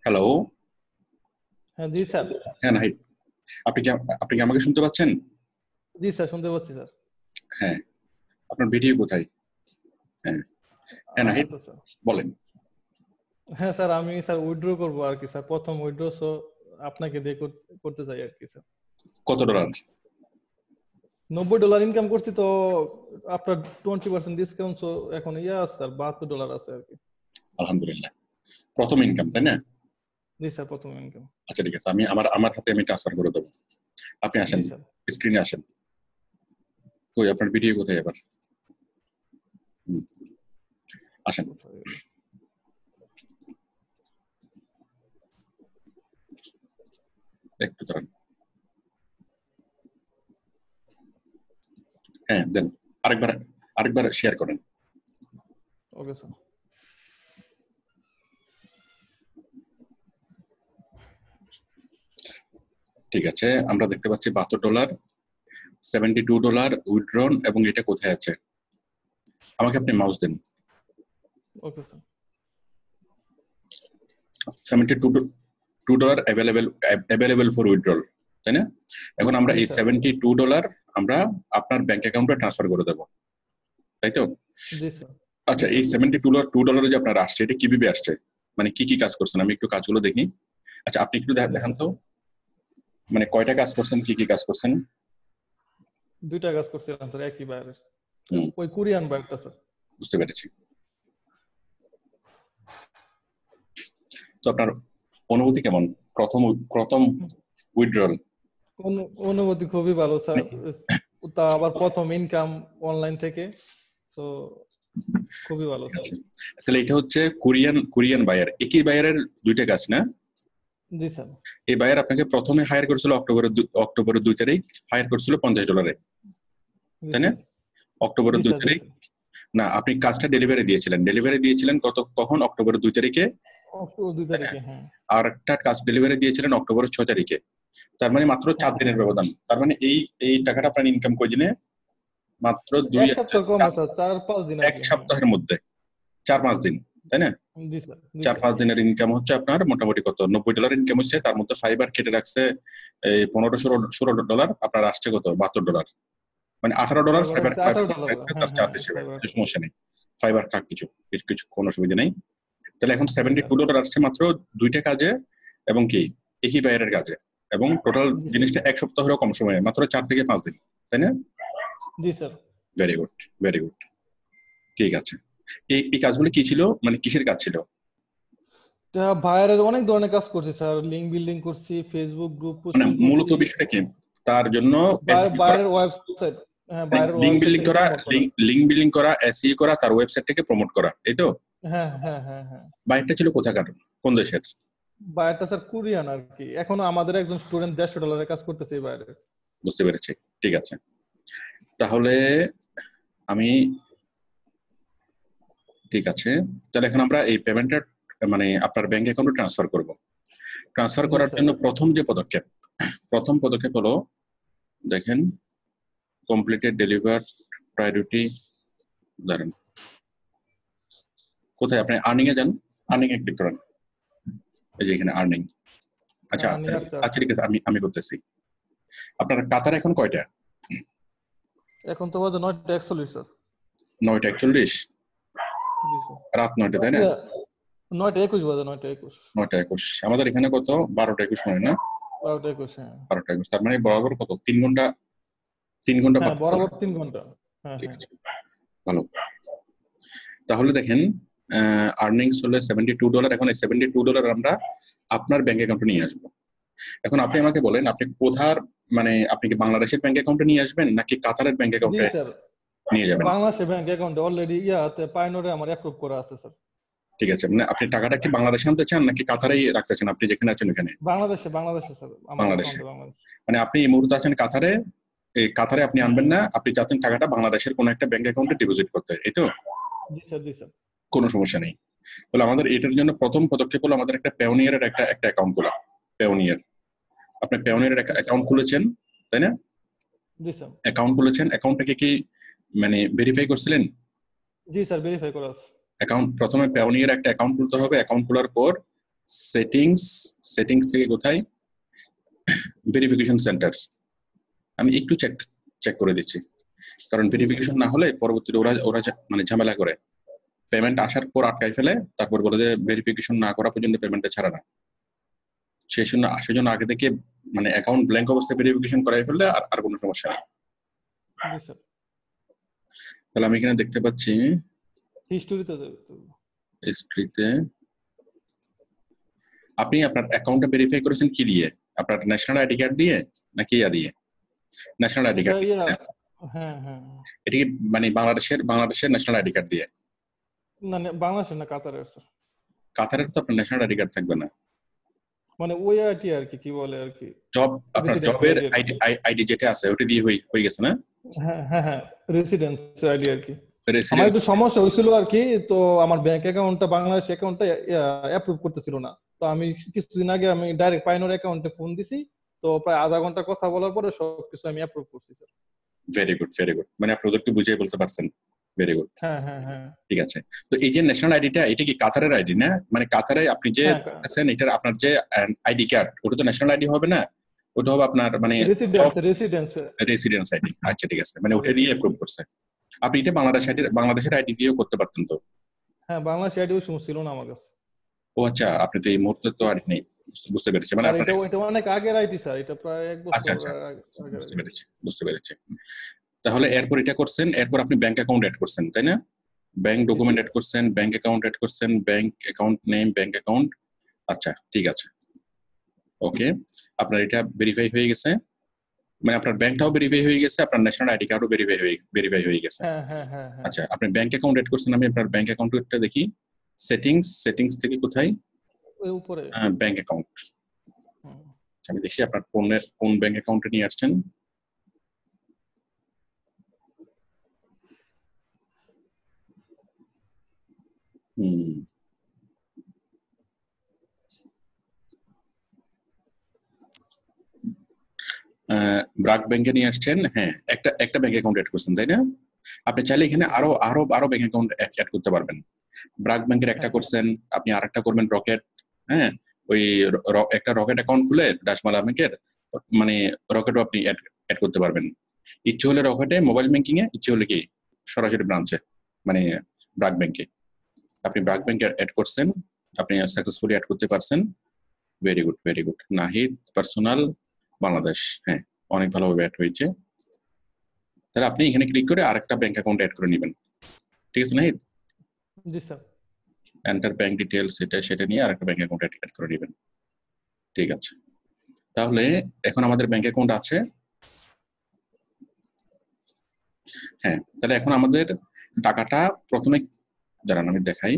Hello. হ্যাঁ জি sir. হ্যাঁ নাহিদ, আপনি কি আমাকে শুনতে পাচ্ছেন? জি স্যার, শুনতে পাচ্ছি স্যার। হ্যাঁ, আপনার ভিডিও কোথায়? হ্যাঁ হ্যাঁ আছে নাহিদ, তো স্যার। বলেন। হ্যাঁ স্যার, আমি স্যার উইথড্র করবো আর কি স্যার, প্রথম উইথড্র, সো আপনাকে দিয়ে করতে চাই আর কি স্যার। কত ডলার? $90 ইনকাম করছি তো, আপনার 20% ডিসকাউন্ট, সো এখন আছে স্যার, $72 আছে আর কি। আলহামদুলিল্লাহ, প্রথম ইনকাম তাই না? জি স্যার, প্রথম ইনকাম। আচ্ছা ঠিক আছে, আমি আমার হাতে আমি ট্রান্সফার করে দেবো। আপনি আসেন, জি স্যার। স্ক্রিনে আসেন। কই আপনার ভিডিও কোথায় এবার? আসেন। একটু দাঁড়ান। হ্যাঁ দেন, আরেকবার শেয়ার করেন। Okay sir. ঠিক আছে, আমরা দেখতে পাচ্ছি $72, $72 উইথড্রন, এবং এটা কোথায় আছে? আমাকে আপনি মাউস দেন। Okay sir. $72 available for withdrawal, তাই না? এখন আমরা এই $72 আমরা আপনার ব্যাংক অ্যাকাউন্টে ট্রান্সফার করে দেবো, তাই তো? জি স্যার। আচ্ছা, এই $72 যে আপনার আসছে, এটা কিভাবে আসছে, মানে কি কি কাজ করছেন? আমি একটু কাজগুলো দেখি। আচ্ছা, আপনি একটু দেখান তো, মানে কয়টা কাজ করছেন, কি কি কাজ করছেন? 2টা কাজ করছিলাম স্যার, একই বাইরের, ওই কোরিয়ান বাইরটা স্যার। বুঝতে পেরেছি। তো আপনার অনুভূতি কেমন প্রথম উইথড্রল? অনুভূতি খুবই ভালো স্যার, তা আবার প্রথম ইনকাম অনলাইন থেকে, তো খুবই ভালো স্যার। তাহলে এটা হচ্ছে কোরিয়ান বায়ার, একই বায়ারের 2টা কাজ না? জি স্যার। এই বায়ার আপনাকে প্রথমে হায়ার করেছিল অক্টোবরের 2 তারিখ, হায়ার করেছিল $50, তাই না? অক্টোবরের 2 তারিখ না, আপনি কাজটা ডেলিভারি দিয়েছিলেন কখন? অক্টোবরের 2 তারিখে। অক্টোবর 2 তারিখে, হ্যাঁ। আর একটা কাজ ডেলিভারি দিয়েছিলেন অক্টোবরের 6 তারিখে। তার মানে মাত্র 4 দিনের ব্যবধান। তার মানে এই টাকাটা আপনার ইনকাম কয় দিনে? মাত্র 1 সপ্তাহ কম স্যার, 4-5 দিন। এক সপ্তাহের মধ্যে 4-5 দিন, তাই না? জি স্যার। 4-5 দিনের ইনকাম হচ্ছে আপনার মোটামুটি কত? $90 ইনকাম হচ্ছে। তার মধ্যে ফাইবার কেটে রাখছে এই $15-16, আপনার আসছে কত? $72। মানে $18 ফাইবার তার চার্জ হিসেবে, সমস্যা নেই। ফাইবার কাট কিছু কোনো অসুবিধা নেই। তাহলে এখন $72 আসছে মাত্র 2টা কাজে, এবং কি একই বাইরের কাজে, এবং টোটাল জিনিসটা 1 সপ্তাহেরও কম সময়ে, মাত্র 4 থেকে 5 দিন, তাই না? জি sir. Very good, very good. ঠিক আছে, এই কাজগুলো কি ছিল, মানে কিসের কাজ ছিল? ভাইরাল অনেক ধরনের কাজ করছি স্যার, লিংক বিল্ডিং করছি, ফেসবুক গ্রুপ মানে পোস্টিং করছি। মূলত বিষয়টা কি তার জন্য? বাইরের ওয়েবসাইট, লিংক বিল্ডিং করা, এসইও করা, তার ওয়েবসাইটটাকে প্রমোট করা, এই তো? হ্যাঁ হ্যাঁ হ্যাঁ হ্যাঁ। বাইরটা ছিল কোথাকার, কোন দেশের? বাইরেটা স্যার কোরিয়ান আর কি। এখনো আমাদের একজন স্টুডেন্ট $150 কাজ করতেছে এই বাইরে। বুঝতে পেরেছি, ঠিক আছে। তাহলে আমি, ঠিক আছে, তাহলে এখন আমরা এই পেমেন্টটা মানে আপনার ব্যাংক অ্যাকাউন্টে ট্রান্সফার করব। ট্রান্সফার করার জন্য প্রথম পদক্ষেপ হলো, দেখেন, কমপ্লিটেড ডেলিভার প্রায়োরিটি, ধরেন কোথায়? আপনি আর্নিং এ যান, আর্নিং এ ক্লিক করেন, এই যে এখানে আর্নিং। আচ্ছা আচ্ছা, ঠিক আছে, আমি করতেছি। আপনার কাতার এখন কয়টা? এখন তো বাজে 9:41 স্যার। 9:41? রাত 9টা, তাই না? 9:21 বাজে, 9:21। 9:21 আমাদের এখানে কত? 12:21 মানে না? 12:21, হ্যাঁ। 12:21, তার মানে বরাবর কত? 3 ঘন্টা। 3 ঘন্টা, হ্যাঁ বরাবর 3 ঘন্টা। হ্যাঁ ঠিক আছে, ভালো। তাহলে দেখেন, আর্নিংস হলো $72। এখন এই $72 আমরা আপনার ব্যাংক অ্যাকাউন্টে নিয়ে আসবো। এখন আপনি আমাকে বলেন, আপনি কোথার, মানে আপনি কি বাংলাদেশের ব্যাংক অ্যাকাউন্টে নিয়ে আসবেন নাকি কাতারের ব্যাংক অ্যাকাউন্টে নিয়ে যাবেন? বাংলাদেশের ব্যাংক অ্যাকাউন্টে অলরেডি পাইনোরে আমার অ্যাপ্রুভ করা আছে স্যার। ঠিক আছে, মানে আপনি টাকাটা কি বাংলাদেশে আনতে চান নাকি কাতারেই রাখতে চান? আপনি যেখানে আছেন ওখানে? বাংলাদেশে স্যার, আমার বাংলাদেশে। বাংলাদেশ। মানে আপনি এই মুহূর্তে আছেন কাতারে, এই কাতারে আপনি আনবেন না, আপনি চাচ্ছেন টাকাটা বাংলাদেশের কোনো একটা ব্যাংক অ্যাকাউন্টে ডিপোজিট করতে, এই তো? জি স্যার, জি স্যার। কোনো সমস্যা নেই। তাহলে আমাদের এটার জন্য প্রথম পদক্ষেপ হলো আমাদের একটা পেওনিয়ারের একটা অ্যাকাউন্ট খোলা। পেওনিয়ার, আপনি পেওনিয়ারের অ্যাকাউন্ট খুলেছেন, তাই না? জি স্যার। অ্যাকাউন্ট খুলেছেন, অ্যাকাউন্টটাকে কি মানে ভেরিফাই করছিলেন? জি স্যার, ভেরিফাই করা আছে। প্রথমে পেওনিয়ার একটা অ্যাকাউন্ট খুলতে হবে। অ্যাকাউন্ট খোলার পর সেটিংস, সেটিংস থেকে কোথায় ভেরিফিকেশন সেন্টার, আমি একটু চেক চেক করে দিচ্ছি, কারণ ভেরিফিকেশন না হলে পরবর্তীতে ওরা ওরা মানে ঝামেলা করে, পেমেন্ট আসার পর আটকাই ফেলে, তারপর বলে যে ভেরিফিকেশন না করা পর্যন্ত পেমেন্টটা ছাড়া না। সেজন্য আগে থেকে মানে অ্যাকাউন্ট ব্ল্যাঙ্ক অবস্থায় ভেরিফিকেশন করাই ফেললে আর কোনো সমস্যা নেই। তাহলে আমি এখানে দেখতে পাচ্ছি হিস্ট্রিতে আপনি আপনার অ্যাকাউন্টটা ভেরিফাই করেছেন কি দিয়ে? আপনার ন্যাশনাল আইডি কার্ড দিয়ে নাকি ইয়া দিয়ে? National ID card. হ্যাঁ হ্যাঁ, এটা কি মানে বাংলাদেশের ন্যাশনাল আইডি কার্ড দিয়ে? না বাংলাদেশের না, কাতারের স্যার। কাতারের তো আপনার ন্যাশনাল আইডি কার্ড থাকবে না, মানে ওই আইটি আর কি বলে আর কি, জব আপনার জবের আইডি যেটা আছে ওটা দিয়ে হয়ে গেছে না? হ্যাঁ হ্যাঁ হ্যাঁ, রেসিডেন্স আইডি আর কি। আমার একটু সমস্যা হয়েছিল আর কি, তো আমার ব্যাংক অ্যাকাউন্টটা বাংলাদেশ অ্যাকাউন্টটা অ্যাপ্রুভ করতেছিল না। তো আমি কিছুদিন আগে আমি ডাইরেক্ট পাইনোর অ্যাকাউন্টে ফোন দিছি, তো প্রায় আধা ঘন্টা কথা বলার পরে সবকিছু আমি অ্যাপ্রুভ করছি sir. Very good very good, মানে আপনি ওদেরকে বুঝিয়ে বলতে পারছেন। Very good. হ্যাঁ হ্যাঁ হ্যাঁ, ঠিক আছে। তো এই যে ন্যাশনাল আইডিটা, এটা কি কাতারের আইডি না? মানে কাতারে আপনি যে আছেন এটার আপনার যে আইডি কার্ড, ওটা তো ন্যাশনাল আইডি হবে না, ওটা হবে আপনার মানে রেসিডেন্স আইডি। আচ্ছা ঠিক আছে, মানে ওটা দিয়ে অ্যাপ্রুভ করছে। আপনি এটা বাংলাদেশের আইডি দিয়েও করতে পারতেন তো? হ্যাঁ, বাংলাদেশ আইডিও ছিল না আমার কাছে। ও আচ্ছা, আপনি তো এই মুহূর্তে তো আইডি নেই, বুঝতে পেরেছি। মানে এটা অনেক আগের আইডি স্যার, এটা প্রায় 1 বছর আগে। আচ্ছা, বুঝতে পেরেছি। তাহলে এরপর এটা করছেন, এরপর আপনি ব্যাংক অ্যাকাউন্ট অ্যাড করছেন, তাই না? ব্যাংক ডকুমেন্ট অ্যাড করছেন, ব্যাংক অ্যাকাউন্ট অ্যাড করছেন, bank account name, bank account. আচ্ছা ঠিক আছে, ওকে। আপনার এটা ভেরিফাই হয়ে গেছে, মানে আপনার ব্যাংকটাও ভেরিফাই হয়ে গেছে, আপনার ন্যাশনাল আইডি কার্ডও ভেরিফাই হয়ে গেছে। আচ্ছা, আপনি ব্যাংক অ্যাকাউন্ট অ্যাড করছেন, আমি আপনার ব্যাংক অ্যাকাউন্টটা দেখি। সেটিংস থেকে কোথায়? ওই উপরে ব্যাংক অ্যাকাউন্ট। আমি দেখি আপনার কোন ব্যাংক অ্যাকাউন্টে নিয়ে আসছেন। ব্রাক ব্যাংকে নিয়ে আসছেন। হ্যাঁ, একটা ব্যাংক অ্যাকাউন্ট অ্যাড করছেন, তাই না? আপনি চাইলে এখানে আরো ব্যাংক অ্যাকাউন্ট অ্যাড করতে পারবেন। ব্রাক ব্যাংকের একটা করছেন, আপনি আরেকটা করবেন রকেট। হ্যাঁ, ওই একটা রকেট অ্যাকাউন্ট খুলে ডাশমালা ব্যাংকের, মানে রকেটও আপনি অ্যাড করতে পারবেন। ইচ্ছে হলে রকেটে মোবাইল ব্যাংকিং এ, ইচ্ছে হলে কি সরাসরি ব্রাঞ্চে, মানে ব্রাক ব্যাংকে। আপনি ব্রাক ব্যাংকে অ্যাড করছেন, আপনি সাকসেসফুলি অ্যাড করতে পারছেন। Very good very good. Nahid personal Bangladesh, হ্যাঁ অনেক ভালোভাবে অ্যাড হয়েছে। তাহলে আপনি এখানে ক্লিক করে আরেকটা ব্যাংক অ্যাকাউন্ট অ্যাড করে নেবেন, ঠিক আছে নাহিদ? জি স্যার। এন্টার ব্যাংক ডিটেইলস, সেটা নিয়ে আরেকটা ব্যাংক অ্যাকাউন্ট অ্যাড করে নেবেন, ঠিক আছে। তাহলে এখন আমাদের ব্যাংক অ্যাকাউন্ট আছে। হ্যাঁ, তাহলে এখন আমাদের টাকাটা প্রথমে, দাঁড়ান আমি দেখাই,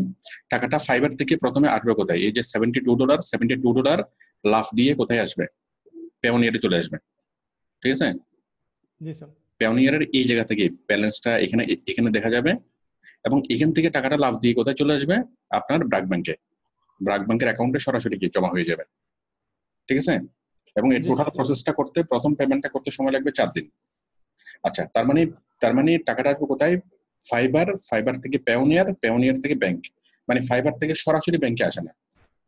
টাকাটা ফাইবার থেকে প্রথমে আসবে কোথায়? এই যে $72 লাভ দিয়ে কোথায় আসবে? পেওনিয়ারে চলে আসবে, ঠিক আছে? জি স্যার। পেওনিয়ারের এই জায়গা থেকে ব্যালেন্সটা এখানে দেখা যাবে, এবং এখান থেকে টাকাটা লাভ দিয়ে কোথায় চলে আসবে? আপনার ব্রাক ব্যাংকের অ্যাকাউন্টে সরাসরি গিয়ে জমা হয়ে যাবে, ঠিক আছে? এবং এই টোটাল প্রসেসটা করতে, প্রথম পেমেন্টটা করতে সময় লাগবে 4 দিন। আচ্ছা, তার মানে টাকাটা আসবে কোথায়? ফাইবার থেকে পেওনিয়ার থেকে ব্যাংক, মানে ফাইবার থেকে সরাসরি ব্যাংকে আসে না,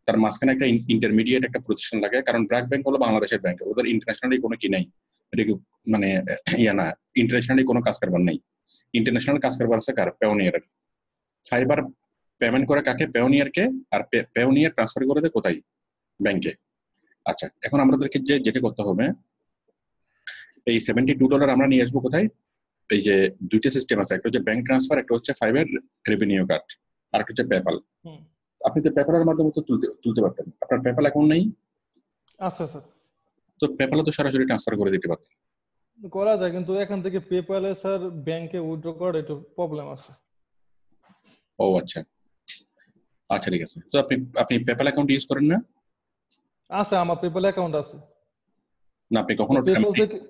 তার মাঝখানে একটা ইন্টারমিডিয়েট একটা প্রতিষ্ঠান লাগে। কারণ ব্রাক ব্যাংক হলো বাংলাদেশের ব্যাংক, ওদের ইন্টারন্যাশনালি কোনো কি নাই, এটা কি মানে না, ইন্টারন্যাশনালি কোনো কাজ কারবার নাই। ইন্টারন্যাশনাল কাজ কারবার আছে কার? পেওনিয়ারের। ফাইবার পেমেন্ট করে কাকে? পেওনিয়ারকে, আর পেওনিয়ার ট্রান্সফার করে দেয় কোথায়? ব্যাংকে। আচ্ছা, এখন আমাদেরকে যেটা করতে হবে, এই $72 আমরা নিয়ে আসবো কোথায়? এই যে দুইটা সিস্টেম আছে, একটা হচ্ছে ব্যাংক ট্রান্সফার, একটা হচ্ছে ফাইবার রেভিনিউ কার্ড, আর একটা হচ্ছে পেপ্যাল। আপনি তো পেপ্যালের মাধ্যমে তো তুলতে পারতেন, আপনার পেপ্যাল অ্যাকাউন্ট নেই? আচ্ছা স্যার। তো পেপ্যালে তো সরাসরি ট্রান্সফার করে দিতে পারতেন। করা যায়, কিন্তু এখান থেকে পেপ্যালে স্যার ব্যাংকে উইথড্র করার একটু প্রবলেম আছে। ও আচ্ছা আচ্ছা, ঠিক আছে। তো আপনি পেপ্যাল অ্যাকাউন্ট ইউজ করেন না? আছে, আমার পেপ্যাল অ্যাকাউন্ট আছে। না, আপনি কখনো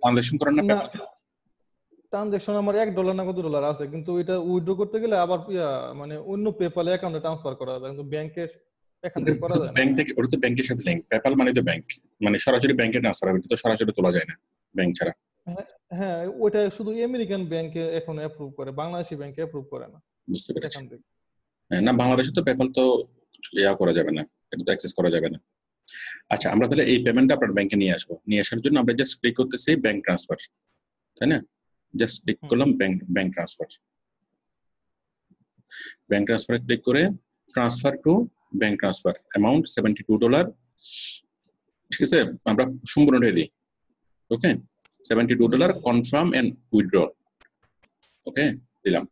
ট্রানজাকশন করেন না? ট্রানজাকশন আমার $1 না কত ডলার আছে, কিন্তু এটা উইথড্র করতে গেলে আবার মানে অন্য পেপ্যাল অ্যাকাউন্টে ট্রান্সফার করা যায়, কিন্তু ব্যাংকে এখান থেকে করা যায় না। ব্যাংক থেকে, ওটা তো ব্যাংকের সাথে লিংক। পেপ্যাল মানে তো ব্যাংক, মানে সরাসরি ব্যাংকে ট্রান্সফার হবে, তো সরাসরি তোলা যায় না ব্যাংক ছাড়া। হ্যাঁ, ওইটা শুধু আমেরিকান ব্যাংকে এখন অ্যাপ্রুভ করে, বাংলাদেশি ব্যাংকে অ্যাপ্রুভ করে না। বুঝতে পেরেছি। না, বাংলাদেশে তো পেপ্যাল তো ইয়া করা যাবে না, এটা তো অ্যাক্সেস করা যাবে না। আচ্ছা, আমরা তাহলে এই পেমেন্টটা আপনার ব্যাংকে নিয়ে আসবো। নিয়ে আসার জন্য আমরা জাস্ট ক্লিক করতেছি ব্যাংক ট্রান্সফার, তাই না? জাস্ট ক্লিক করলাম ব্যাংক ট্রান্সফার। ব্যাংক ট্রান্সফারে ক্লিক করে transfer to bank transfer, amount $72। ঠিক আছে, আমরা সম্পূর্ণটা দিই। ওকে, $72 কনফার্ম এন্ড উইথড্র। ওকে, দিলাম।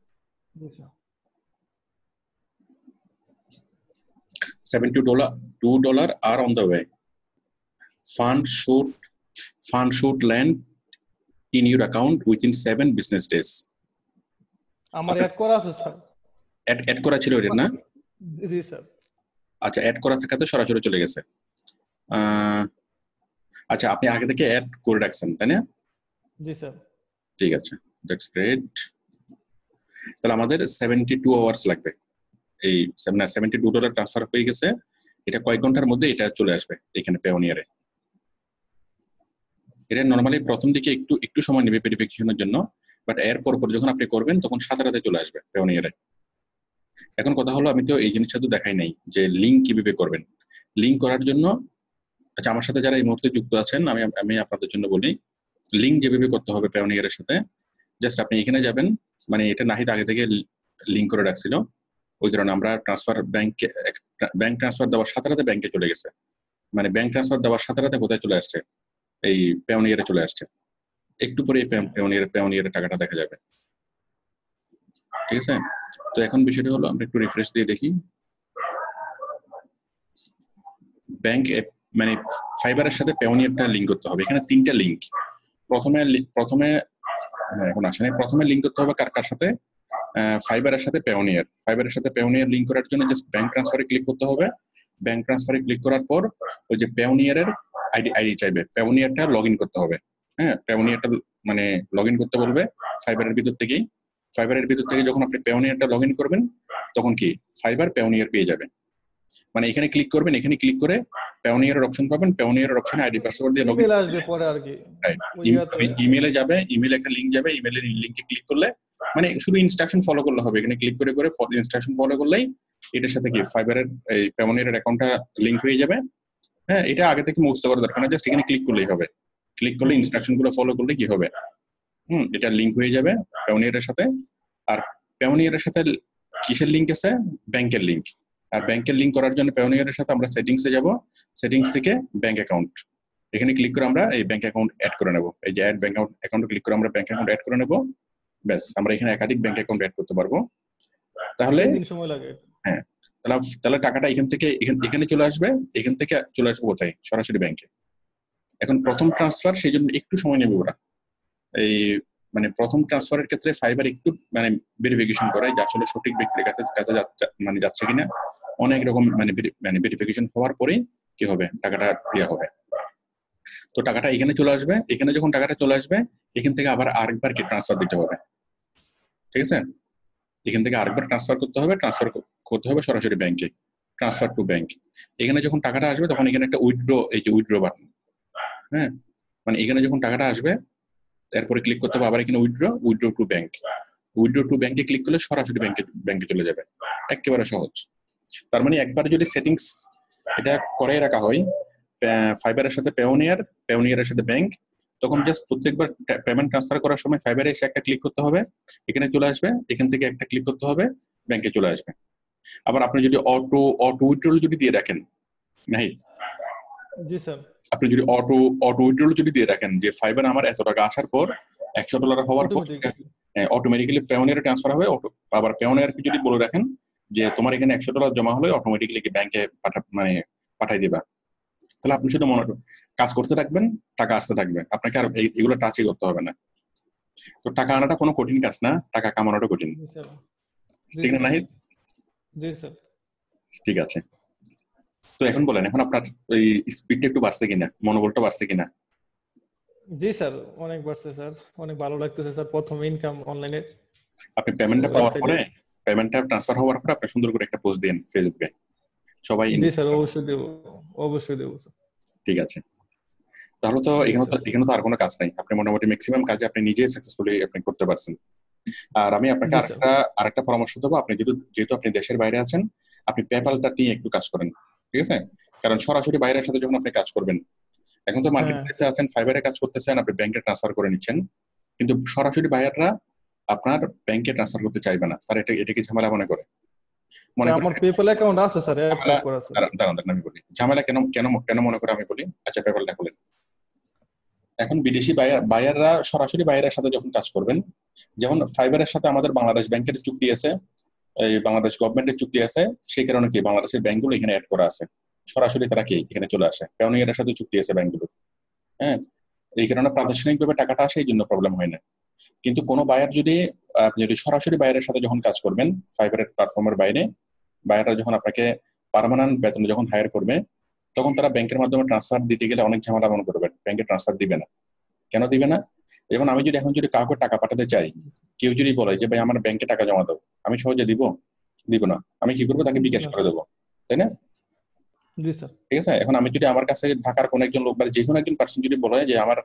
$72 are on the way. Fund should land in your account within 7 business days. আমার অ্যাড করা আছে স্যার। অ্যাড করা ছিল এটা না? জি স্যার। আচ্ছা, অ্যাড করা থাকাতে সরাসরি চলে গেছে। আচ্ছা, আপনি আগে থেকে অ্যাড করে রাখছেন তাই না? জি স্যার। ঠিক আছে, দ্যাটস গ্রেট। তাহলে আমাদের 72 আওয়ার্স লাগবে। এই $72 ট্রান্সফার হয়ে গেছে। এটা কয়েক ঘন্টার মধ্যে এটা চলে আসবে এখানে পেওনিয়ারে। এটা নরমালি প্রথম দিকে একটু সময় নেবে ভেরিফিকেশনের জন্য, বাট এর পর যখন আপনি করবেন তখন সাথে সাথে চলে আসবে পেওনিয়ারে। এখন কথা হলো, আমি তো এই জিনিসটা তো দেখাই নাই যে লিংক কিভাবে করবেন। লিংক করার জন্য, আচ্ছা, আমার সাথে যারা এই মুহূর্তে যুক্ত আছেন আমি আপনাদের জন্য বলি, লিংক যেভাবে করতে হবে পেওনিয়ারের সাথে, জাস্ট আপনি এখানে যাবেন। মানে এটা নাহিদ আগে থেকে লিংক করে রাখছিল, ওই কারণে আমরা ব্যাংক ট্রান্সফার দেওয়ার সাথে সাথে ব্যাংকে চলে গেছে। মানে ব্যাংক ট্রান্সফার দেওয়ার সাথে সাথে কোথায় চলে আসছে, এই পেওনিয়ারে চলে আসছে। একটু পরে পেওনিয়ারের টাকাটা দেখা যাবে। ঠিক আছে, তো এখন বিষয়টা হলো আমরা একটু রিফ্রেশ দিয়ে দেখি। ব্যাংক মানে ফাইবারের সাথে পেওনিয়ারটা লিংক করতে হবে। এখানে 3টা লিংক। প্রথমে এখন আসেনি, প্রথমে লিংক করতে হবে কার সাথে? ফাইবারের সাথে পেওনিয়ার। ফাইবারের সাথে পেওনিয়ার লিংক করার জন্য জাস্ট ব্যাংক ট্রান্সফারে ক্লিক করতে হবে। ব্যাংক ট্রান্সফারে ক্লিক করার পর ওই যে পেওনিয়ারের আইডি চাইবে, পেওনিয়ারটা লগ ইন করতে হবে। হ্যাঁ, পেওনিয়ারটা মানে লগ ইন করতে বলবে ফাইবারের ভিতর থেকেই। ফাইবারের ভিতর থেকে যখন আপনি পেওনিয়ারটা লগ ইন করবেন তখন কি ফাইবার পেওনিয়ার পেয়ে যাবে। মানে এখানে ক্লিক করবেন, এখানে ক্লিক করে পেওনিয়ারের অপশন পাবেন। পেওনিয়ারের অপশনে আইডি পাসওয়ার্ড দিয়ে লগইন আসবে পরে আর কি। ইমেইলে যাবে, ইমেইলে একটা লিংক যাবে, ইমেইলের লিংকে ক্লিক করলে মানে শুধু ইনস্ট্রাকশন ফলো করলে হবে। এখানে ক্লিক করে ইনস্ট্রাকশন ফলো করলেই এটার সাথে কি ফাইবারের এই পেওনিয়ারের অ্যাকাউন্টটা লিংক হয়ে যাবে। হ্যাঁ, এটা আগে থেকে মুখস্থ করার দরকার না, জাস্ট এখানে ক্লিক করলেই হবে। ক্লিক করলে ইনস্ট্রাকশন গুলো ফলো করলে কি হবে, এটা লিংক হয়ে যাবে পেওনিয়ারের সাথে। আর পেওনিয়ারের সাথে কিসের লিংক আছে? ব্যাংকের লিংক। আর ব্যাংকের লিংক করার জন্য পেওনিয়ারের সাথে আমরা সেটিংসে যাব। সেটিংস থেকে ব্যাংক অ্যাকাউন্ট, এখানে ক্লিক করে আমরা এই ব্যাংক অ্যাকাউন্ট অ্যাড করে নেব। এই যে অ্যাড ব্যাংক অ্যাকাউন্টে ক্লিক করে আমরা ব্যাংক অ্যাকাউন্ট অ্যাড করে নেব। ব্যাস, আমরা এখানে একাধিক ব্যাংক অ্যাকাউন্ট অ্যাড করতে পারবো। তাহলে সময় লাগে। হ্যাঁ, তাহলে টাকাটা এখানে চলে আসবে। এখান থেকে চলে আসবে কোথায়? সরাসরি ব্যাংকে। এখন প্রথম ট্রান্সফার, সেই জন্য একটু সময় নেবে ওরা। এই মানে প্রথম ট্রান্সফারের ক্ষেত্রে ফাইবার একটু মানে ভেরিফিকেশন করে যে আসলে সঠিক ব্যক্তির কাছে মানে যাচ্ছে কিনা। অনেক রকম মানে ভেরিফিকেশন হওয়ার পরে কি হবে, টাকাটা ক্লিয়ার হবে। তো টাকাটা এখানে চলে আসবে। এখানে যখন টাকাটা চলে আসবে, এখান থেকে আবার আরেকবার কি ট্রান্সফার দিতে হবে। ঠিক আছে, এখান থেকে আরেকবার ট্রান্সফার করতে হবে সরাসরি ব্যাংকে। Transfer to bank. এখানে যখন টাকাটা আসবে তখন এখানে একটা উইথড্র, এই যে উইথড্র বাটন, হ্যাঁ, মানে এখানে যখন টাকাটা আসবে তারপরে ক্লিক করতে হবে আবার এখানে withdraw to bank. Withdraw to ব্যাংকে ক্লিক করলে সরাসরি ব্যাংকে চলে যাবে। একেবারে সহজ। তার মানে একবার যদি সেটিংস এটা করে রাখা হয় ফাইবারের সাথে পেওনিয়ারের সাথে ব্যাংক, তখন জাস্ট প্রত্যেকবার পেমেন্ট ট্রান্সফার করার সময় ফাইবারে এসে একটা ক্লিক করতে হবে, এখানে চলে আসবে। এখান থেকে একটা ক্লিক করতে হবে, ব্যাংকে চলে আসবে। আবার আপনি যদি অটো উইথড্রল যদি দিয়ে রাখেন, নাহিদ, জি স্যার, আপনি যদি অটো উইথড্রল যদি দিয়ে রাখেন যে ফাইবার আমার এত টাকা আসার পর $100 হওয়ার পর অটোমেটিক্যালি পেওনিয়ারে ট্রান্সফার হবে। আবার পেওনিয়ারকে যদি বলে রাখেন যে তোমার এখানে $100 জমা হলে অটোমেটিক্যালি ব্যাংকে পাঠাই দিবা, তাহলে আপনি শুধু কাজ করতে থাকবেন, টাকা আসতে থাকবে। আপনাকে আর এগুলো টাচই করতে হবে না। তো টাকা আনাটা কোনো কঠিন কাজ না, টাকা কামানোটা কঠিন। ঠিক না নাহিদ? জি স্যার। ঠিক আছে, তো এখন বলেন, এখন আপনার ওই স্পিডটা একটু বাড়ছে কিনা, মনোবলটা বাড়ছে কিনা? জি স্যার, অনেক বাড়ছে স্যার, অনেক ভালো লাগতেছে স্যার। প্রথম ইনকাম অনলাইনে। আপনি পেমেন্টটা পাওয়ার পরে, পেমেন্টটা ট্রান্সফার হওয়ার পরে আপনি সুন্দর করে একটা পোস্ট দেন ফেসবুকে, সবাই। জি স্যার, অবশ্যই দেব স্যার। ঠিক আছে, তাহলে তো এখানে তো আর কোনো কাজ নাই। আপনি মোটামুটি ম্যাক্সিমাম কাজে আপনি নিজেই সাকসেসফুলি আপনি করতে পারছেন। আর আমি আপনাকে আরেকটা পরামর্শ দেবো। আপনি যেহেতু আপনি দেশের বাইরে আছেন, আপনি পেপ্যালটা নিয়ে একটু কাজ করেন। ঠিক আছে? কারণ সরাসরি বাইরের সাথে যখন আপনি কাজ করবেন, এখন তো মার্কেট প্লেসে আছেন, ফাইবারে কাজ করতেছেন, আপনি ব্যাংকে ট্রান্সফার করে নিচ্ছেন, কিন্তু সরাসরি বায়াররা আপনার ব্যাংকে ট্রান্সফার করতে চাইবে না, তারা এটাকে ঝামেলা মনে করে। আমার পেপ্যাল অ্যাকাউন্ট আছে স্যার, দাঁড়ান আমি বলি ঝামেলা কেন কেন কেন মনে করে আমি বলি। আচ্ছা, পেপ্যালটা খুলেন। এখন বিদেশি বায়াররা সরাসরি বায়ারের সাথে যখন কাজ করবেন, যেমন ফাইবারের সাথে আমাদের বাংলাদেশ ব্যাংকের চুক্তি আছে, এই বাংলাদেশ গভর্নমেন্টের চুক্তি আছে, সেই কারণে কি বাংলাদেশের ব্যাংকগুলো এখানে অ্যাড করা আছে, সরাসরি তারা কি এখানে চলে আসে, পেওনিয়ারের সাথে চুক্তি আছে ব্যাংকগুলো। হ্যাঁ, এই কারণে প্রাতিষ্ঠানিকভাবে টাকাটা আসে, এই জন্য প্রবলেম হয় না। কিন্তু কোনো বায়ার যদি আপনি যদি সরাসরি বায়ারের সাথে যখন কাজ করবেন, ফাইবারের প্ল্যাটফর্মের বাইরে বায়াররা যখন আপনাকে পার্মানেন্ট বেতনে যখন হায়ার করবে, তখন তারা ব্যাংকের মাধ্যমে ট্রান্সফার দিতে গেলে অনেক ঝামেলা মনে করবে, ব্যাংকে ট্রান্সফার দিবে না। কেন দিবে না? যেমন আমি যদি এখন যদি কাউকে টাকা পাঠাতে চাই, কেউ যদি বলে যে ভাই আমার ব্যাংকে টাকা জমা দাও, আমি সহজে দিব না। আমি কি করবো? তাকে বিকাশ করে দেবো, তাই না? ঠিক আছে। এখন আমি যদি আমার কাছে ঢাকার কোন একজন লোক বা যে কোনো একজন পার্সন যদি বলে যে আমার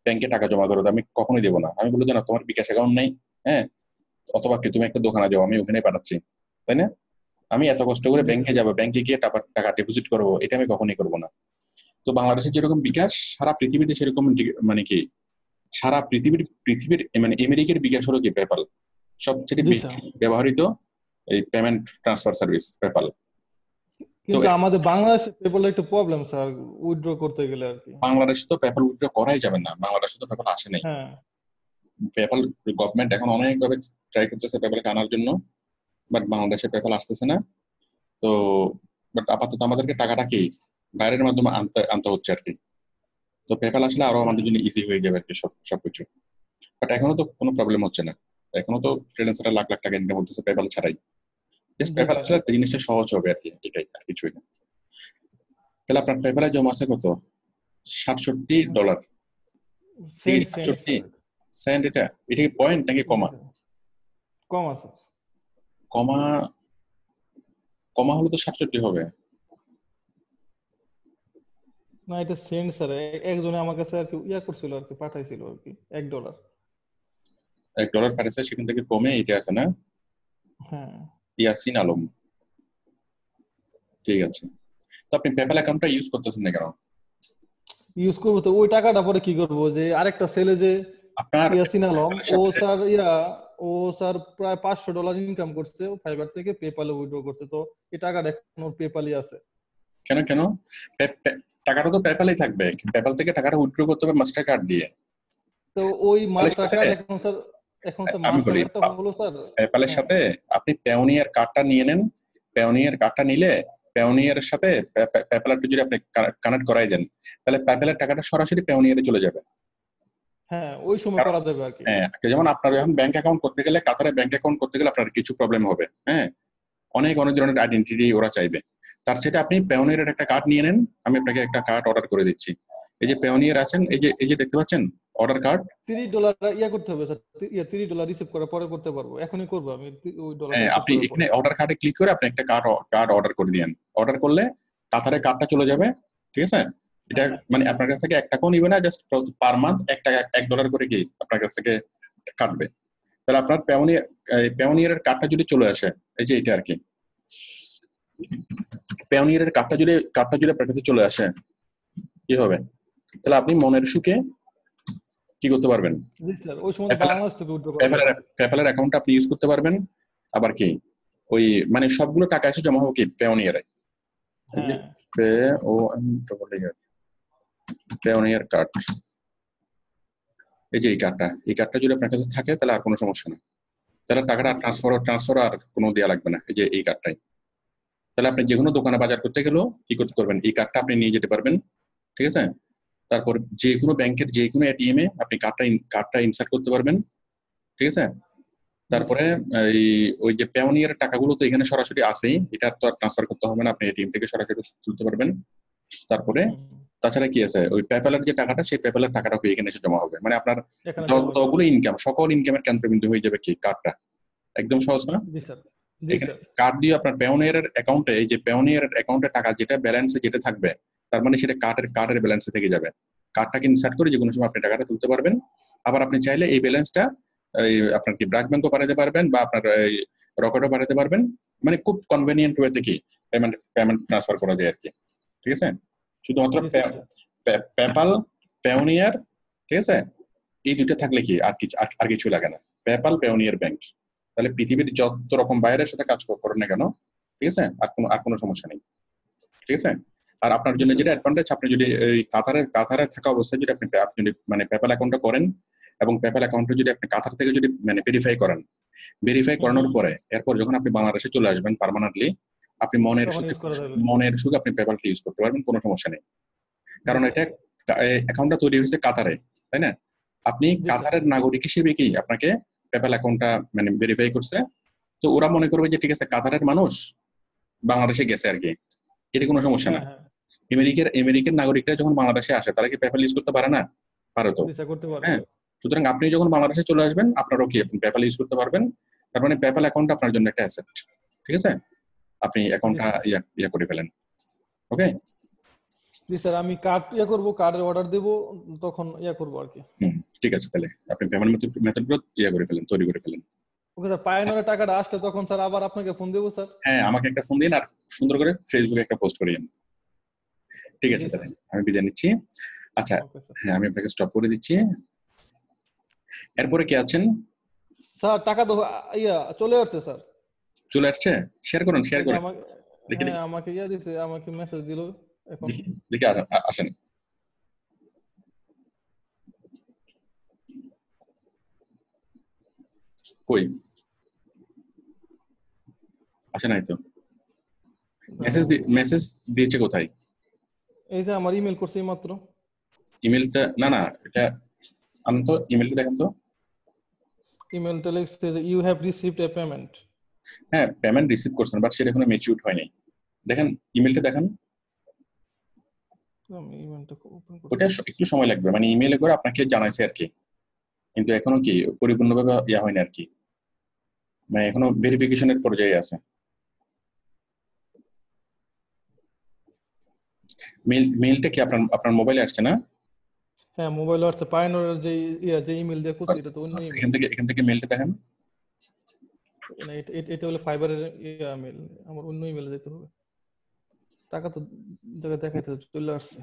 ব্যাংকে টাকা জমা করো, আমি কখনোই দেবো না। আমি বলবো যে না, তোমার বিকাশ অ্যাকাউন্ট নেই, হ্যাঁ, অথবা কি তুমি একটা দোকানে যাও, আমি ওখানে পাঠাচ্ছি, তাই না? আমি এত কষ্ট করে ব্যাংকে যাবো, ব্যাংকে গিয়ে টাকা ডিপোজিট করবো, এটা আমি কখনোই করবো না। তো বাংলাদেশের যেরকম বিকাশ, সারা পৃথিবীতে সেরকম মানে কি সারা পৃথিবীর মানে আমেরিকার বিকাশ হলো কি পেপ্যাল, সবচেয়ে বেশি ব্যবহৃত এই পেমেন্ট ট্রান্সফার সার্ভিস পেপ্যাল। কিন্তু আমাদের বাংলাদেশে পেপ্যাল একটু প্রবলেম স্যার, উইথড্র করতে গেলে আর কি। বাংলাদেশে তো পেপ্যাল উইথড্র করাই যাবে না, বাংলাদেশে তো পেপ্যাল আসে নাই। পেপ্যাল গভর্নমেন্ট এখন অনেকভাবে ট্রাই করতেছে পেপ্যালকে আনার জন্য, বাট বাংলাদেশে পেপ্যাল আসতেছে না। তো বাট আপাতত আমাদেরকে টাকাটা কি বাইরের মাধ্যমে আনতে হচ্ছে আর কি। তো পেপ্যাল আসলে আরো আমাদের জন্য ইজি হয়ে যাবে আর কি সবকিছু। বাট এখনো তো কোনো প্রবলেম হচ্ছে না, এখনো তো ফ্রিল্যান্সাররা লাখ লাখ টাকা ইনকাম করতেছে পেপ্যাল ছাড়াই। জাস্ট পেপ্যাল আসলে জিনিসটা সহজ হবে আর কি, এটাই আর কিছুই না। তাহলে আপনার পেপ্যালে জমা আছে কত? $67। 67 সেন্ট। এটা কি পয়েন্ট নাকি কমা? Comma sir. কমা হলে তো 67 হবে না, এটা সেন্ট স্যার। একজনে আমার কাছে আর কি করছিল আর কি, পাঠাইছিল আর কি $1। $1 পাঠাইছে, সেখান থেকে কমে এটা আছে না? হ্যাঁ, ইয়াসিন আলম, ঠিক আছে। তো আপনি পেপ্যাল অ্যাকাউন্টটা ইউজ করতেছেন না কেন? ইউজ করবো তো, ওই টাকাটা পরে কি করবো? যে আরেকটা ছেলে যে আপনার ইয়াসিন আলম, ও স্যার প্রায় $500 ইনকাম করছে ফাইবার থেকে, পেপ্যালে উইথড্র করছে। তো এই টাকাটা এখন ওর পেপ্যালই আছে। কেন টাকাটা তো পেপ্যালেই থাকবে, পেপ্যাল থেকে টাকাটা উইথড্র করতে হবে মাস্টার কার্ড দিয়ে। তো ওই মাস্টার কার্ড এখন স্যার মাস্টার কার্ডটা হলো স্যার পেপ্যালের সাথে আপনি পেওনিয়ার কার্ডটা নিয়ে নেন। পেওনিয়ার কার্ডটা নিলে পেওনিয়ারের সাথে পেপ্যালটা যদি আপনি কানেক্ট করাই দেন, তাহলে পেপ্যালের টাকাটা সরাসরি পেওনিয়ারে চলে যাবে। হ্যাঁ, ওই সময় করা যাবে আর কি। হ্যাঁ, যেমন আপনার এখন ব্যাংক অ্যাকাউন্ট করতে গেলে, কাতারে ব্যাংক অ্যাকাউন্ট করতে গেলে আপনার কিছু প্রবলেম হবে। হ্যাঁ, অনেক ধরনের আইডেন্টিটি ওরা চাইবে। তার সেটা আপনি পেওনিয়ারের একটা কার্ড নিয়ে নেন। আমি আপনাকে একটা কার্ড অর্ডার করে দিচ্ছি। এই যে পেওনিয়ার আছেন, এই যে দেখতে পাচ্ছেন অর্ডার কার্ড, $30 করতে হবে স্যার। $30 রিসিভ করার পরে করতে পারবো, এখনই করবো আমি ওই ডলার। হ্যাঁ, আপনি এখানে অর্ডার কার্ডে ক্লিক করে আপনি একটা কার্ড অর্ডার করে দিয়েন। অর্ডার করলে কাতারে কার্ডটা চলে যাবে, ঠিক আছে? এটা মানে আপনার কাছ থেকে এক টাকাও নিবে না, জাস্ট পার মান্থ $1 করে কি আপনার কাছ থেকে কাটবে। তাহলে আপনার পেওনিয়ারের কার্ডটা যদি চলে আসে, এই যে এটা আর কি, পেওনিয়ারের কার্ডটা যদি আপনার কাছে চলে আসে, কি হবে? তাহলে আপনি মনের সুখে কি করতে পারবেন? পেপ্যালের অ্যাকাউন্ট আপনি ইউজ করতে পারবেন। আবার কি ওই মানে সবগুলো টাকা এসে জমা হবে কি পেওনিয়ারে। পেওনিয়ার কার্ড, এই যে এই কার্ডটা যদি আপনার কাছে থাকে, তাহলে আর কোনো সমস্যা নেই। তাহলে টাকাটা ট্রান্সফার আর কোনো দেওয়া লাগবে না, এই যে এই কার্ডটাই। তাহলে আপনি যে কোনো দোকানে বাজার করতে গেলেও কি করতে পারবেন, এই কার্ডটা আপনি নিয়ে যেতে পারবেন, ঠিক আছে? তারপর যে কোনো ব্যাংকের যে কোনো এটিএম এ আপনি কার্ডটা ইনসার্ট করতে পারবেন, ঠিক আছে? তারপরে ওই যে পেওনিয়ার টাকাগুলো তো এখানে সরাসরি আসেই, এটা তো আর ট্রান্সফার করতে হবে না, আপনি এটিএম থেকে সরাসরি তুলতে পারবেন। তারপরে তাছাড়া কি আছে, ওই পেপ্যালের যে টাকাটা, সেই পেপ্যালের টাকাটা এখানে এসে জমা হবে। মানে আপনার যতগুলো ইনকাম, সকল ইনকামের কেন্দ্রবিন্দু হয়ে যাবে কি কার্ডটা। একদম সহজ না? এখানে কার্ড দিয়ে আপনার পেওনিয়ারের অ্যাকাউন্টে, এই যে পেওনিয়ারের অ্যাকাউন্টে টাকা যেটা ব্যালেন্সে যেটা থাকবে, তার মানে সেটা কার্ডের ব্যালেন্সে থেকে যাবে। কার্ডটাকে ইনসার্ট করে যে কোনো সময় আপনি টাকাটা তুলতে পারবেন। আবার আপনি চাইলে এই ব্যালেন্সটা আপনার কি ব্র্যাক ব্যাংকও পাঠাতে পারবেন, বা আপনার রকেটও পাঠাতে পারবেন। মানে খুব কনভেনিয়েন্ট ওয়েতে কি পেমেন্ট ট্রান্সফার করা যায় আর কি। ঠিক আছে, শুধুমাত্র পেপ্যাল, পেওনিয়ার, ঠিক আছে, এই দুইটা থাকলে কি আর কিছু লাগে না। পেপ্যাল, পেওনিয়ার ব্যাংক, তাহলে পৃথিবীর যত রকম বাইরের সাথে কাজ করেন না কেন, ঠিক আছে, আর কোনো সমস্যা নেই। ঠিক আছে, আর আপনার জন্য যেটা অ্যাডভান্টেজ, আপনি যদি এই কাতারে থাকা অবস্থায় যদি আপনি মানে পেপ্যাল অ্যাকাউন্টটা করেন এবং পেপ্যাল অ্যাকাউন্টে যদি আপনি কাতার থেকে যদি মানে ভেরিফাই করানোর পরে এরপর যখন আপনি বাংলাদেশে চলে আসবেন পার্মানেন্টলি, আপনি মনের সুখে আপনি পেপ্যালটা ইউজ করতে পারবেন, কোনো সমস্যা নেই। কারণ এটা অ্যাকাউন্টটা তৈরি হয়েছে কাতারে, তাই না? আপনি কাতারের নাগরিক হিসেবে কি আপনাকে পেপ্যাল অ্যাকাউন্টটা মানে ভেরিফাই করছে, তো ওরা মনে করবে যে ঠিক আছে কাতারের মানুষ বাংলাদেশে গেছে আর কি, এটা কোনো সমস্যা না। আমেরিকার নাগরিকরা যখন বাংলাদেশে আসে তারা কি পেপ্যাল ইউজ করতে পারে না? পারে তো, হ্যাঁ। সুতরাং আপনি যখন বাংলাদেশে চলে আসবেন আপনারও কি আপনি পেপ্যাল ইউজ করতে পারবেন। তার মানে পেপ্যাল অ্যাকাউন্ট আপনার জন্য একটা অ্যাসেট। ঠিক আছে, আপনি অ্যাকাউন্টটা ইয়া করে ফেলেন। ওকে জি স্যার, আমি কার্ড করব, কার্ডের অর্ডার দেব, তখন করব আর কি। ঠিক আছে, তাহলে আপনি পেমেন্ট মেথডগুলো করে ফেলেন, তৈরি করে ফেলেন। ওকে স্যার, পায়নরে টাকাটা আসলে তখন স্যার আবার আপনাকে ফোন দেব স্যার। হ্যাঁ, আমাকে একটা ফোন দিন আর সুন্দর করে ফেসবুকে একটা পোস্ট করিয়েন। ঠিক আছে, তাহলে আমি বিদায় নিচ্ছি। আচ্ছা, হ্যাঁ, আমি আপনাকে স্টপ করে দিচ্ছি। এরপরে কি আছেন স্যার? টাকা তো চলে আসছে স্যার। চলে আসছে? শেয়ার করুন। দেখি আমাকে দিছে, আমাকে মেসেজ দিল এখন। দেখি আসেন। কই আসে নাই তো? মেসেজ দিয়েছে কোথায়? এই যে আমার ইমেল করছে মাত্র। ইমেলটা না, এটা আমি তো ইমেলটা দেখেন তো। ইমেলটা লিখছে যে you have received a payment. হ্যাঁ, পেমেন্ট রিসিভ করছেন, বাট সেটা এখনো ম্যাচিউরড হয়নি। দেখেন ইমেলটা দেখেন। আমি ইমেলটা ওপেন করব, ওটা একটু সময় লাগবে, মানে ইমেলে করে আপনাকে জানাইছে আর কি, কিন্তু এখনো কি পরিপূর্ণভাবে হয়নি আর কি, মানে এখনো ভেরিফিকেশনের পর্যায়ে আছে। মেইলটা কি আপনার মোবাইলে আসছে না? হ্যাঁ, মোবাইলে আসছে। পায়নরের যে ইমেল দিয়ে করছি এটা তো অন্য ইমেল। এখান থেকে মেইলটা দেখেন। না, এটা হলো ফাইবারের মেইল, আমার অন্য ইমেলে যেতে হবে। টাকা তো দেখাইতে চলে আসছে।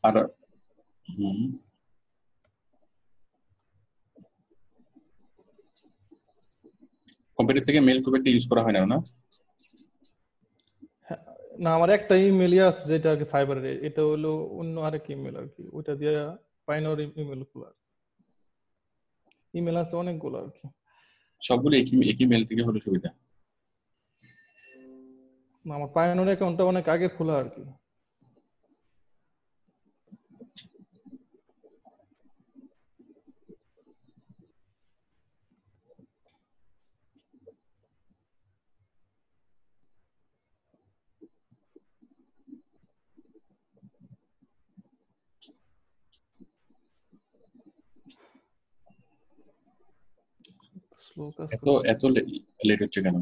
আর কম্পিউটার থেকে মেইল খুব একটা ইউজ করা হয় না? না, আমার একটা ইমেলই আছে যেটা আর কি ফাইবারের, এটা হলো অন্য আরেক ইমেল আর কি, ওইটা দিয়ে পাইনর ইমেল খোলা। ইমেল আছে অনেকগুলো আর কি, সবগুলো একই মেল থেকে হলে সুবিধা। আমার পাইনর অ্যাকাউন্টটা অনেক আগে খোলা আর কি। এত লেট হচ্ছে কেন?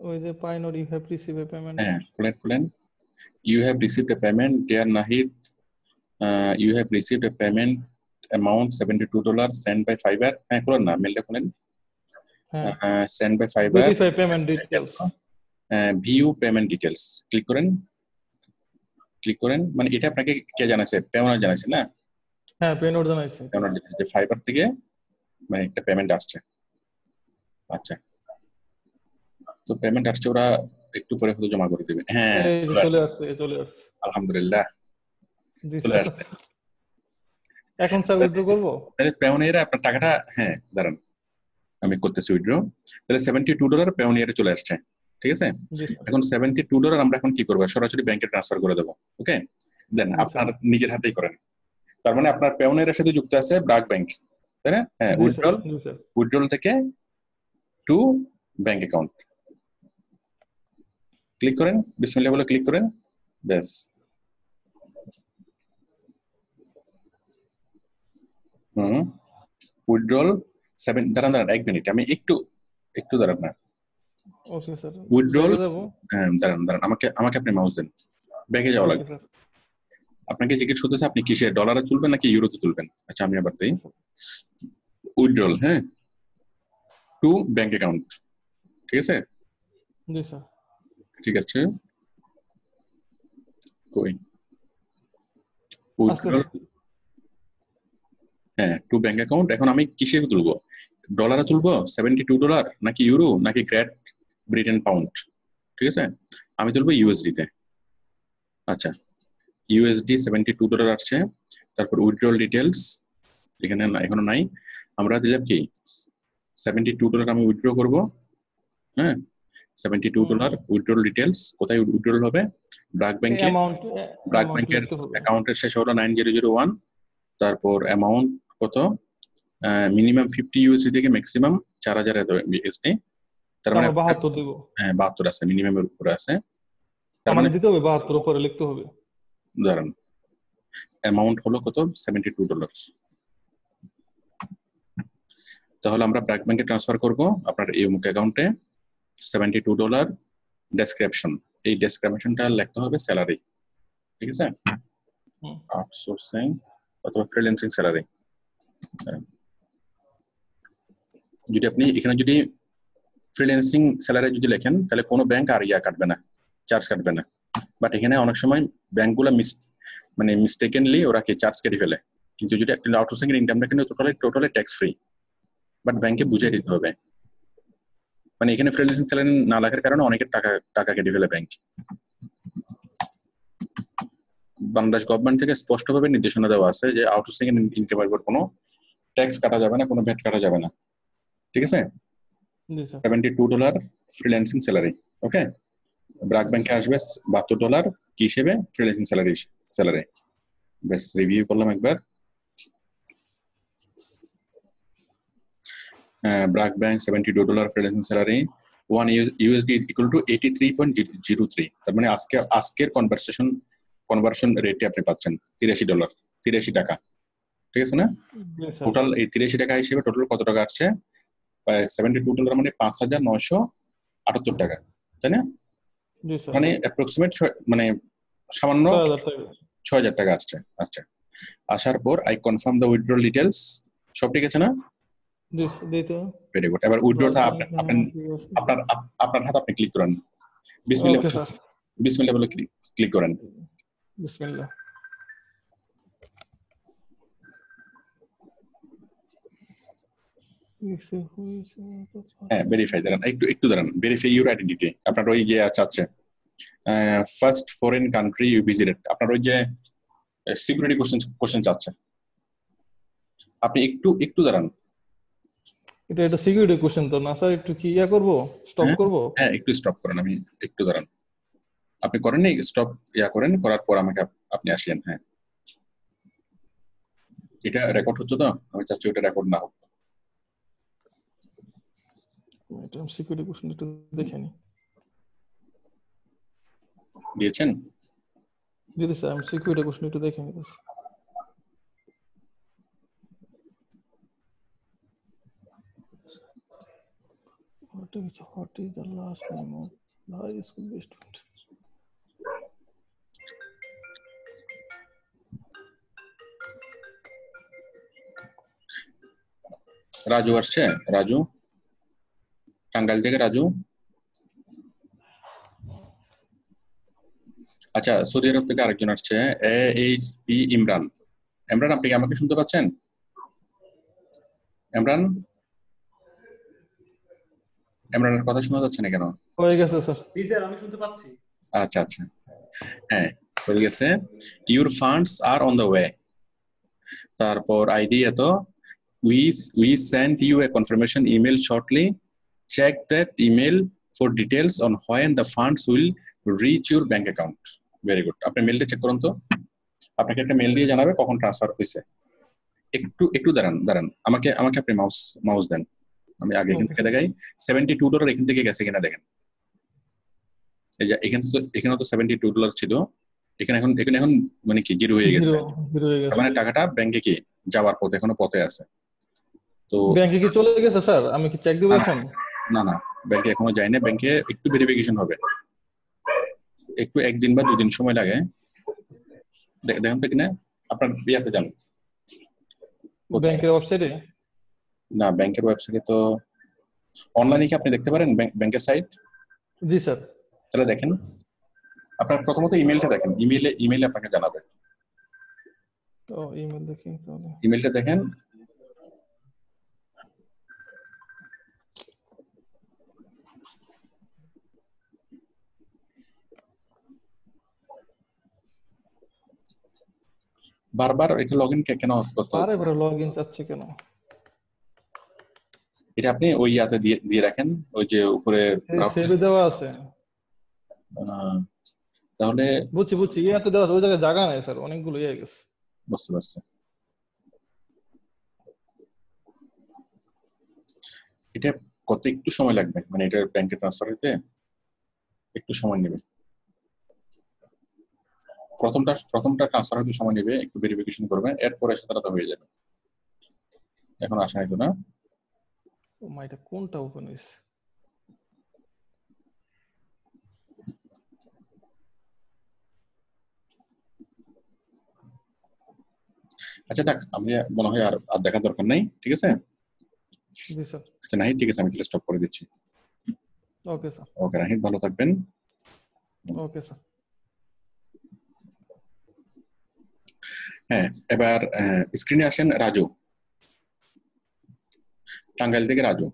ওই যে পাইনর you have received a payment. হ্যাঁ, খুলেন। You have received a payment dear Nahid, you have received a payment amount $72 send by Fiverr. হ্যাঁ, খুলেন না, মেলটা খুলেন। Send by Fiverr, verify payment details, view payment details click করেন। মানে এটা আপনাকে কে জানাইছে? পেওনার জানাইছে না? হ্যাঁ, পেওনার জানাইছে। পেওনার যে ফাইবার থেকে মানে একটা পেমেন্ট আসছে। আচ্ছা, তো পেমেন্ট আসছে, ওরা একটু পরে হয়তো জমা করে দেবে। হ্যাঁ, চলে আসছে। আলহামদুলিল্লাহ, চলে আসছে। এখন স্যার উইথড্র করব? তাহলে পেওনিয়ারে আপনার টাকাটা, হ্যাঁ দাঁড়ান আমি করতেছি উইথড্র। তাহলে $72 পেওনিয়ারে চলে আসছে। ঠিক আছে, এখন $72 আমরা এখন কি করবো? সরাসরি ব্যাংকে ট্রান্সফার করে দেবো। ওকে, দেন আপনার নিজের হাতেই করেন। তার মানে আপনার পেওনিয়ারের সাথে যুক্ত আছে ব্রাক ব্যাংক, তাই না? হ্যাঁ, উইথড্রল থেকে টু ব্যাংক অ্যাকাউন্ট ক্লিক করেন, বিসমিল্লাহ বলে ক্লিক করেন, ব্যাস। উইথড্রল 7, দাঁড়ান 1 মিনিট, আমি একটু দাঁড়ান না। ওকে স্যার, উইথড্রল, হ্যাঁ দাঁড়ান আমাকে আপনি মাউস দেন, ব্যাগে যাওয়া লাগবে। আপনাকে জিজ্ঞেস করতেছে আপনি কিসে ডলারে তুলবেন নাকি ইউরোতে তুলবেন। আচ্ছা আমি আবার দেই উইথড্রল, হ্যাঁ, টু ব্যাংক অ্যাকাউন্ট, ঠিক আছে। জি স্যার। ঠিক আছে, কই উইথড্রল, হ্যাঁ, টু ব্যাংক অ্যাকাউন্ট। এখন আমি কিসে তুলবো, ডলারে তুলবো $72 নাকি ইউরো নাকি গ্রেট ব্রিটেন পাউন্ড, ঠিক আছে। আমি তুলবো ইউএসডি তে। আচ্ছা, ইউএসডি $72 আসছে। তারপর উইথড্রল ডিটেলস এখানে এখনো নাই, আমরা দিলাম কি $72 আমি উইথড্র করব, হ্যাঁ, $72 উইথড্রল ডিটেলস। কোথায় উইথড্রল হবে, ব্র্যাক ব্যাংকে, ব্র্যাক ব্যাংকের অ্যাকাউন্টের শেষ হলো 9001। তারপর অ্যামাউন্ট কত, মিনিমাম 50 ইউএসডি থেকে ম্যাক্সিমাম 4000 ইউএসডি, তার মানে 72 দেব। হ্যাঁ 72 আছে, মিনিমামের উপরে আছে, তার মানে দিতে হবে 72 উপরে লিখতে হবে। ধরেন অ্যামাউন্ট হলো কত, $72। তাহলে আমরা ব্র্যাক ব্যাংকে ট্রান্সফার করব আপনার এই মুখ অ্যাকাউন্টে $72। ডেসক্রিপশন, এই ডেসক্রিপশনটা লিখতে হবে স্যালারি, ঠিক আছে, আউটসোর্সিং অথবা ফ্রিল্যান্সিং স্যালারি। যদি আপনি এখানে যদি ফ্রিল্যান্সিং স্যালারি যদি লেখেন তাহলে কোনো ব্যাংক আর কাটবে না, চার্জ কাটবে না। বাট এখানে অনেক সময় ব্যাংকগুলো মানে মিস্টেকেনলি ওরা কি চার্জ কেটে ফেলে। কিন্তু যদি আপনি আউটসোর্সিং এর ইনকামটা কিন্তু টোটালি ট্যাক্স ফ্রি, বাট ব্যাংকে বুঝিয়ে দিতে হবে। মানে এখানে ফ্রিল্যান্সিং স্যালারি না লাগার কারণে অনেকের টাকা কেটে ফেলে ব্যাংক। বাংলাদেশ গভর্নমেন্ট থেকে স্পষ্টভাবে নির্দেশনা দেওয়া আছে যে আউটসোর্সিং এর ইনকামের উপর কোনো ট্যাক্স কাটা যাবে না, কোনো ভ্যাট কাটা যাবে না, ঠিক আছে। $72 ফ্রিল্যান্সিং স্যালারি, ওকে। ব্র্যাক ব্যাংকে আসবে $72 কি হিসেবে, ফ্রিল্যান্সিং স্যালারি। বেশ, রিভিউ করলাম একবার। BRAC bank $72 freelancing salary, 1 USD equal to 83.03। তার মানে আজকের কনভার্সন রেটে আপনি পাচ্ছেন $83, 83 টাকা, ঠিক আছে না। টোটাল এই 83 টাকা হিসেবে টোটাল কত টাকা আসছে, $72 মানে 5978 টাকা, তাই না। মানে অ্যাপ্রক্সিমেট মানে সামান্য 6000 টাকা আসছে। আচ্ছা, আসার পর I confirm the withdrawal details, সব ঠিক আছে না। Very good. এবার উইথড্রটা আপনার হাত আপনি ক্লিক করেন, বিসমিল্লাহ বলে ক্লিক করেন। বিসমিল্লাহ। হ্যাঁ, ভেরিফাই, দাঁড়ান একটু দাঁড়ান, ভেরিফাই ইউর আইডেন্টিটি। আপনার ওই যে আছে first foreign country you visited, আপনার ওই যে সিকিউরিটি কোশ্চেন চাচ্ছে, আপনি একটু দাঁড়ান। এটা সিকিউরিটি কোশ্চেন তো না স্যার, একটু কি করব, স্টপ করব? হ্যাঁ, একটু স্টপ করেন, আমি একটু দাঁড়ান। আপনি করেন নি স্টপ, করেন, করার পর আমাকে আপনি আসেন। হ্যাঁ, এটা রেকর্ড হচ্ছে তো, আমি চাচ্ছি ওটা রেকর্ড না হোক। এটা সিকিউরিটি কোশ্চেন একটু দেখে নি। দিয়েছেন? দিদি স্যার, আমি সিকিউরিটি কোশ্চেন একটু দেখে নি। What is the last name of the high school student? Raju আসছে, রাজু টাঙ্গাইল থেকে, রাজু। আচ্ছা, সৌদি আরব থেকে আরেকজন আসছে, AHP ইমরান। ইমরান, আপনি কি আমাকে শুনতে পাচ্ছেন? ইমরানের কথা শোনা যাচ্ছে না কেন? হয়ে গেছে স্যার। জি স্যার, আমি শুনতে পাচ্ছি। আচ্ছা, হ্যাঁ হয়ে গেছে। Your funds are on the way. তারপর আইডি এত, we send you a confirmation email shortly. Check that email for details on when the funds will reach your bank account. Very good. আপনি মেলটা চেক করুন তো, আপনাকে একটা mail দিয়ে জানাবে কখন ট্রান্সফার হয়েছে। একটু দাঁড়ান, আমাকে আপনি মাউস দেন, আমি আগে এখান থেকে দেখাই। $72 এখান থেকে গেছে কিনা দেখেন। এই যে এখানে তো $72 ছিল, এখানে এখন মানে কি জিরো হয়ে গেছে, মানে টাকাটা ব্যাংকে কি যাওয়ার পথে, এখনো পথে আছে। তো ব্যাংকে কি চলে গেছে স্যার? আমি কি চেক দেব এখন? না, ব্যাংকে এখনো যায়নি, ব্যাংকে একটু ভেরিফিকেশন হবে, একটু 1 দিন বা 2 দিন সময় লাগে। দেখেন তো কিনা আপনার ইয়াতে যান ব্যাংকের ওয়েবসাইটে না ব্যাংকের ওয়েবসাইটে তো অনলাইনে কি আপনি দেখতে পারেন ব্যাংকের সাইট জি স্যার তাহলে দেখেন আপনার প্রথমত ইমেলটা দেখেন ইমেইলে আপনাকে জানাবে তো ইমেল দেখি তাহলে ইমেলটা দেখেন বারবার এটা লগইন কেন করতে হবে বারবার লগইন চাচ্ছে কেন এটা আপনি ওই ইয়াতে দিয়ে রাখেন ওই যে উপরে সেভে দেওয়া আছে তাহলে বুঝছি ইয়াতে দেওয়া আছে ওই জায়গায় জায়গা নাই স্যার অনেকগুলো ইয়ে গেছে বুঝতে পারছি এটা কত একটু সময় লাগবে মানে এটা ব্যাংকে ট্রান্সফার হতে একটু সময় নেবে প্রথমটা ট্রান্সফার হতে সময় নেবে একটু ভেরিফিকেশন করবেন এরপরে সেটা হয়ে যাবে এখন আসা হয়তো না ও মাই এটা কোনটা ওপেন হইছে আচ্ছা দেখ আমি মনে হয় আর দেখার দরকার নাই ঠিক আছে জি স্যার আচ্ছা নাহিদ ঠিক আছে আমি তাহলে স্টপ করে দিচ্ছি ওকে স্যার ওকে নাহিদ ভালো থাকবেন ওকে স্যার হ্যাঁ এবার স্ক্রিনে আসেন রাজু টাঙ্গাইল থেকে রাজু